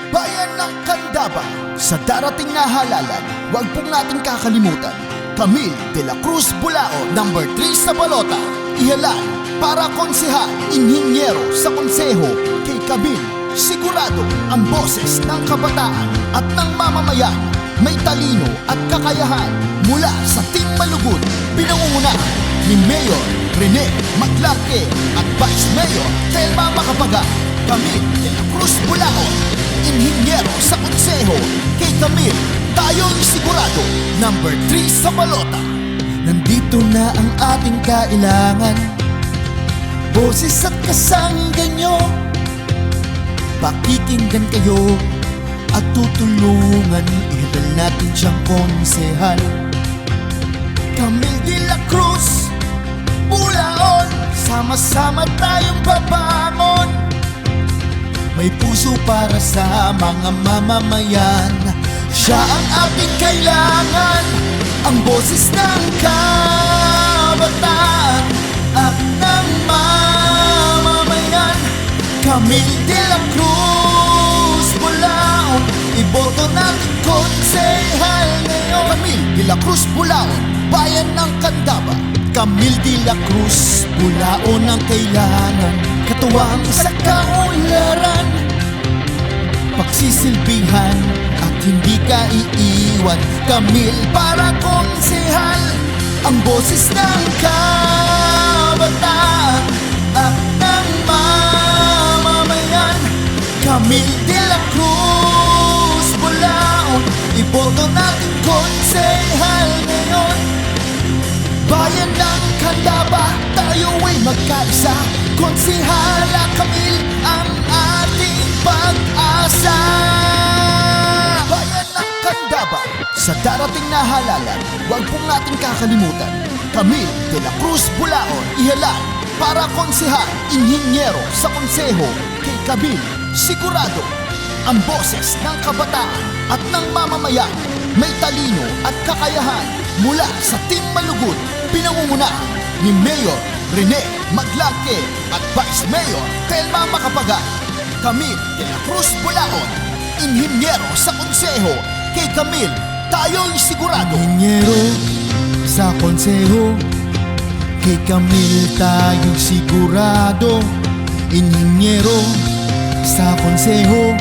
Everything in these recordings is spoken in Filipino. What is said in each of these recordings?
Bayan ng Candaba. Sa darating na halalan, huwag pong natin kakalimutan Camille de la Cruz Bulao, number 3 sa balota. Ihalan para konsehal, inhinyero sa konseho kay Camille. Sigurado ang boses ng kabataan at ng mamamayan. May talino at kakayahan mula sa Team Malugod. Pinangungunahan ni Mayor Rene Maglarque at Vice Mayor Telma Macapagal. Camille de la Cruz Bulao, inhinyero sa konseho kay Camille. Tayo'y sigurado, number 3 sa balota. Nandito na ang ating kailangan, boses at kasanggan nyo. Pakikinggan kayo at tutulungan, ihal natin siyang konsehal. Camille de la Cruz Bulaon, sama-sama tayong babangon. May puso para sa mga mamamayan. Siya ang ating kailangan, ang boses ng kabataan at ng mamamayan. Camille de la Cruz Bulaon, iboto natin konsehal ngayon. Camille de la Cruz Bulaon, bayan ng Candaba. Camille de la Cruz Bulaon ang kailangan, katuwang sa kaunlaran. Pagsisilbihan at hindi ka iiwan. Camille para konsehal, ang boses ng kabataan at ng mamamayan. Camille de la Cruz Bulaon, iboto natin konsehal ngayon. Bayan ng Candaba, tayo ay magkaisa. Konsehala Camille ang ating pag-asa. Bayan ng Candaba. Sa darating na halalan, huwag pong natin kakalimutan Camille de la Cruz Bulaon, ihalan para konsehal, inhinyero sa konseho kay Camille. Sigurado ang boses ng kabataan at ng mamamayan. May talino at kakayahan mula sa Team Malugod. Pinangungunahan ni Mayor Rene Maglarque at Vice Mayor Telma Macapagal. Camille de la Cruz Bulaon, inhinyero sa konseho kay Camille. Tayo'y sigurado, inhinyero sa konseho kay Camille. Tayo'y sigurado, inhinyero sa konseho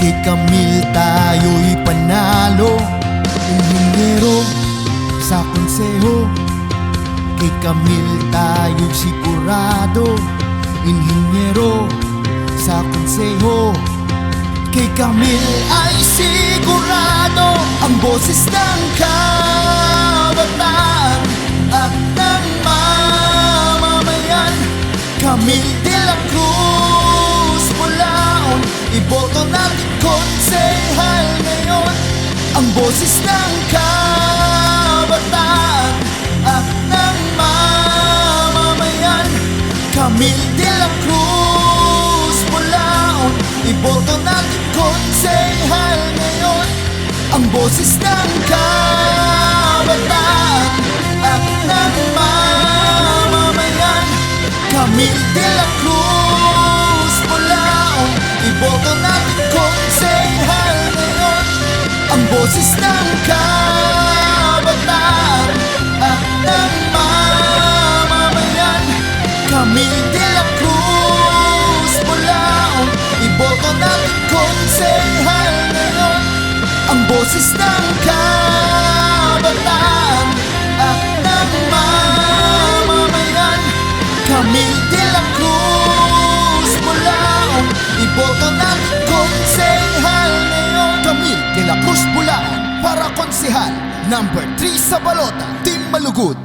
kay Camille. Tayo'y panalo, inhinyero sa konseho kay Camille. Tayo'y sigurado, inhinyero sa konseho kay Camille. Ay sigurado ang boses ng kabataan at ng mamamayan. Camille de la Cruz Bulaon, iboto natin konsehal ngayon. Ang boses ng kabataan at ng mamamayan. Camille de la Cruz Bulaon, iboto natin konsehal ngayon. Ang boses ng kabataan at ng mamamayan. Camille de la Cruz Bulaon, iboto natin konsehal ngayon. Ang boses ng kabataan at ng mamamayan. Camille de la Cruz Bulaon, iboto natin konsehal ngayon. Ang boses ng kabataan at ng mamamayan. Camille de la Cruz Bulaon, iboto natin konsehal ngayon. Camille de la Cruz Bulaon para konsehal, number 3 sa balota. Team Malugod.